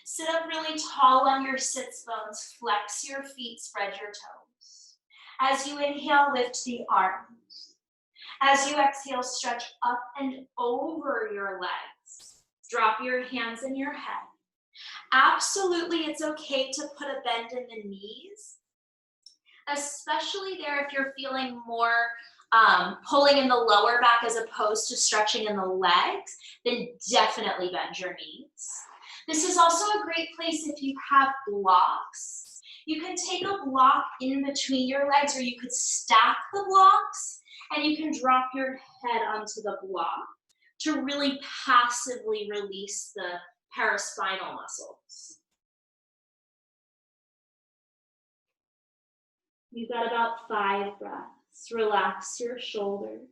S2: Sit up really tall on your sits bones, flex your feet, spread your toes. As you inhale, lift the arms. As you exhale, stretch up and over your legs. Drop your hands in your head. Absolutely, it's okay to put a bend in the knees, especially there if you're feeling more pulling in the lower back as opposed to stretching in the legs, then definitely bend your knees. This is also a great place if you have blocks. You can take a block in between your legs, or you could stack the blocks and you can drop your head onto the block to really passively release the paraspinal muscles. You've got about 5 breaths. Relax your shoulders.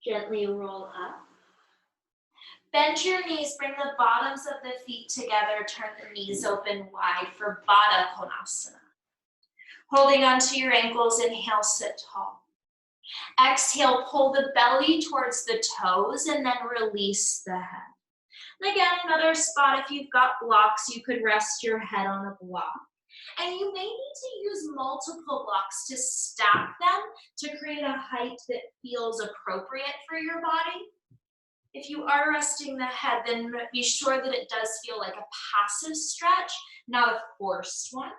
S2: Gently roll up. Bend your knees, bring the bottoms of the feet together, turn the knees open wide for Baddha Konasana. Holding onto your ankles, inhale, sit tall. Exhale, pull the belly towards the toes and then release the head. And again, another spot, if you've got blocks, you could rest your head on a block. And you may need to use multiple blocks to stack them to create a height that feels appropriate for your body.
S1: If you are resting the head, then be sure that it does feel like a passive stretch, not a forced one.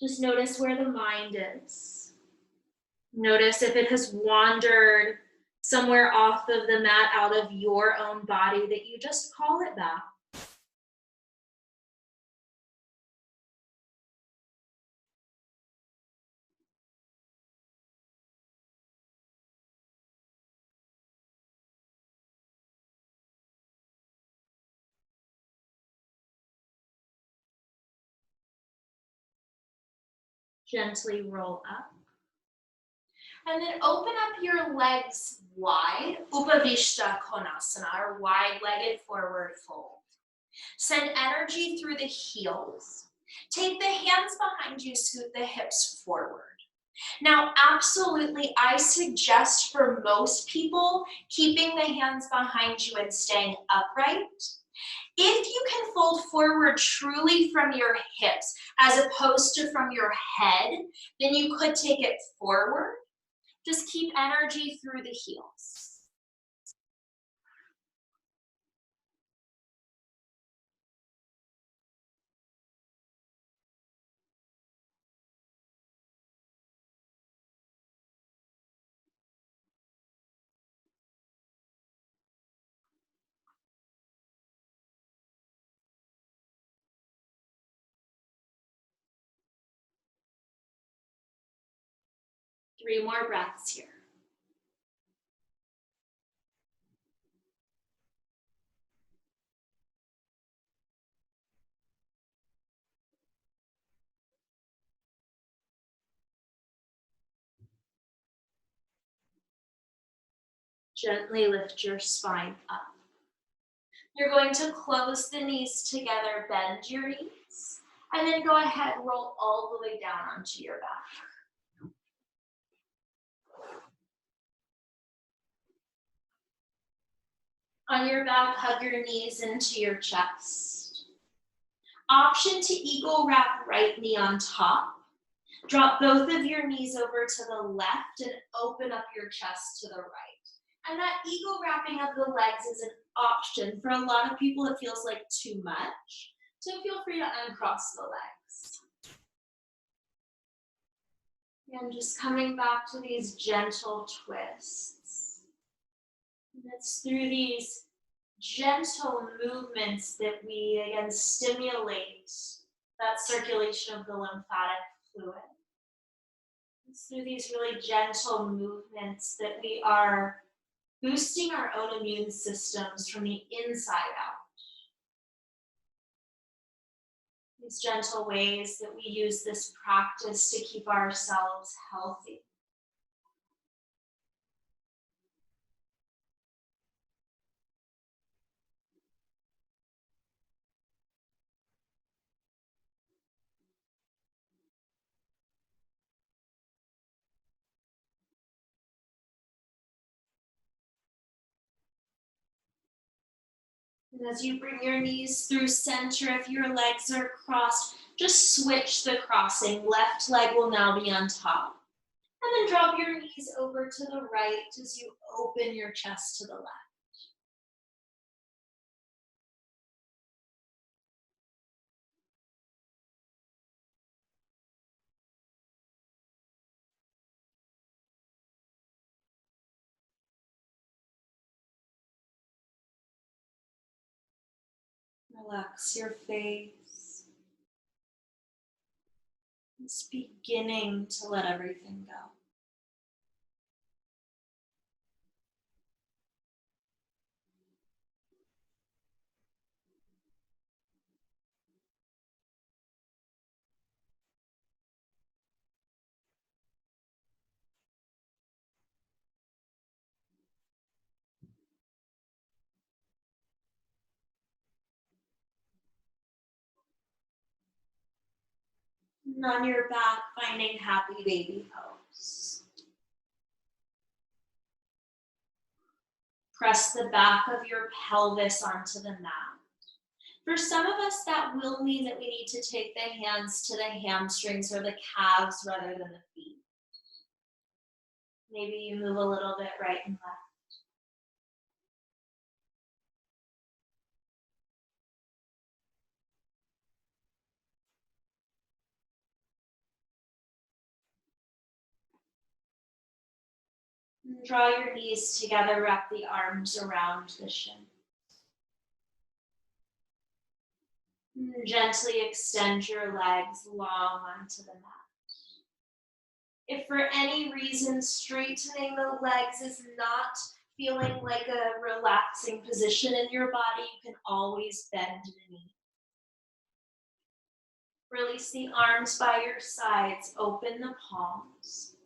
S1: Just notice where the mind is. Notice if it has wandered somewhere off of the mat out of your own body, that you just call it back. Gently roll up. And then open up your legs wide, Upavishta Konasana, or wide-legged forward fold. Send energy through the heels. Take the hands behind you, scoot the hips forward. Now, absolutely, I suggest for most people, keeping the hands behind you and staying upright. If you can fold forward truly from your hips, as opposed to from your head, then you could take it forward. Just keep energy through the heels. Three more breaths here. Gently lift your spine up. You're going to close the knees together, bend your knees, and then go ahead, roll all the way down onto your back. On your back, hug your knees into your chest. Option to eagle wrap right knee on top. Drop both of your knees over to the left and open up your chest to the right. And that eagle wrapping of the legs is an option. For a lot of people, it feels like too much. So feel free to uncross the legs. And just coming back to these gentle twists. And it's through these gentle movements that we, again, stimulate that circulation of the lymphatic fluid. It's through these really gentle movements that we are boosting our own immune systems from the inside out. These gentle ways that we use this practice to keep ourselves healthy. And as you bring your knees through center, if your legs are crossed, just switch the crossing. Left leg will now be on top. And then drop your knees over to the right as you open your chest to the left. Relax your face. It's beginning to let everything go. And on your back, finding happy baby pose. Press the back of your pelvis onto the mat.
S2: For some of us, that will mean that we need to take the hands to the hamstrings or the calves rather than the feet. Maybe you move a little bit right and left. And draw your knees together, wrap the arms around the shin. And gently extend your legs long onto the mat. If for any reason straightening the legs is not feeling like a relaxing position in your body, you can always bend the knee. Release the arms by your sides, open the palms,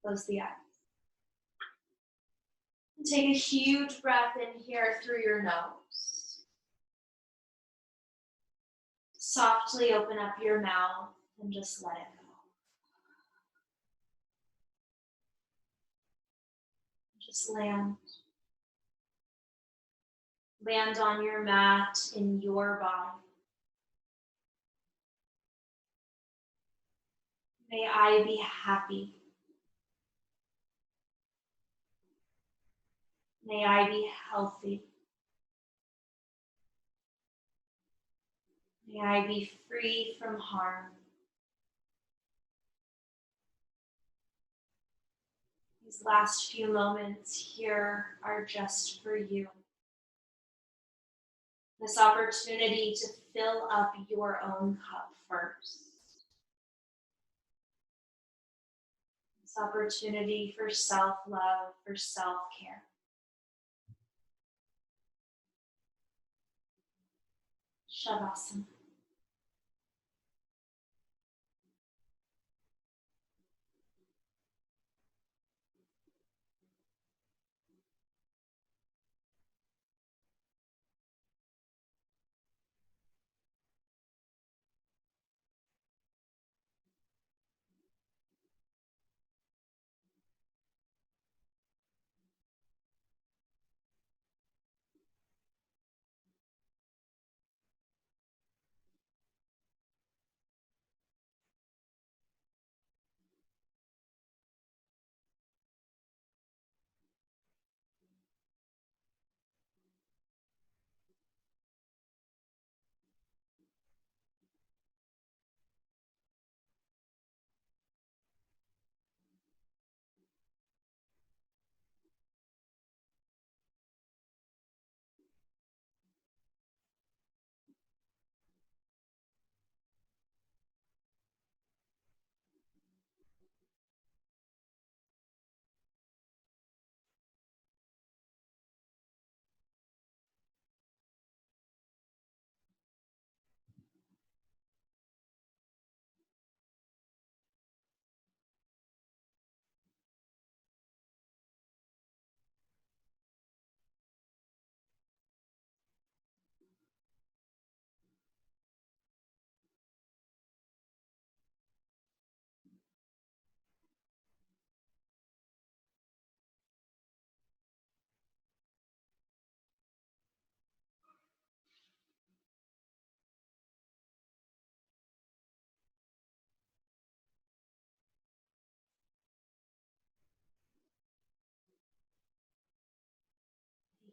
S2: close the eyes. And take a huge breath in here through your nose. Softly open up your mouth and just let it go. Just land. Land on your mat in your body. May I be happy. May I be healthy. May I be free from harm. These last few moments here are just for you. This opportunity to fill up your own cup first. This opportunity for self-love, for self-care. Shavasana.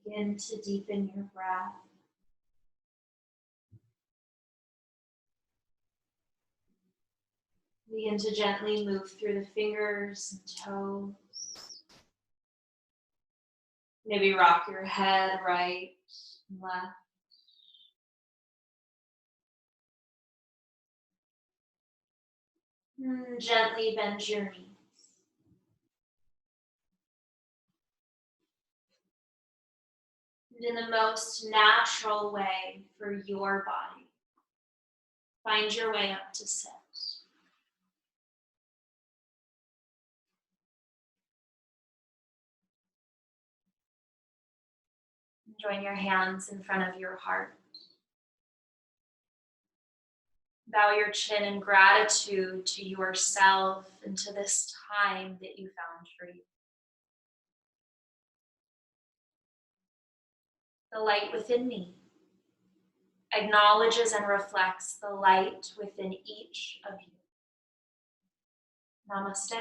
S2: Begin to deepen your breath. Begin to gently move through the fingers and toes. Maybe rock your head right and left. And gently bend your knees. And in the most natural way for your body, find your way up to sit. Join your hands in front of your heart. Bow your chin in gratitude to yourself and to this time that you found for you. The light within me
S1: acknowledges and reflects the light within each of you. Namaste.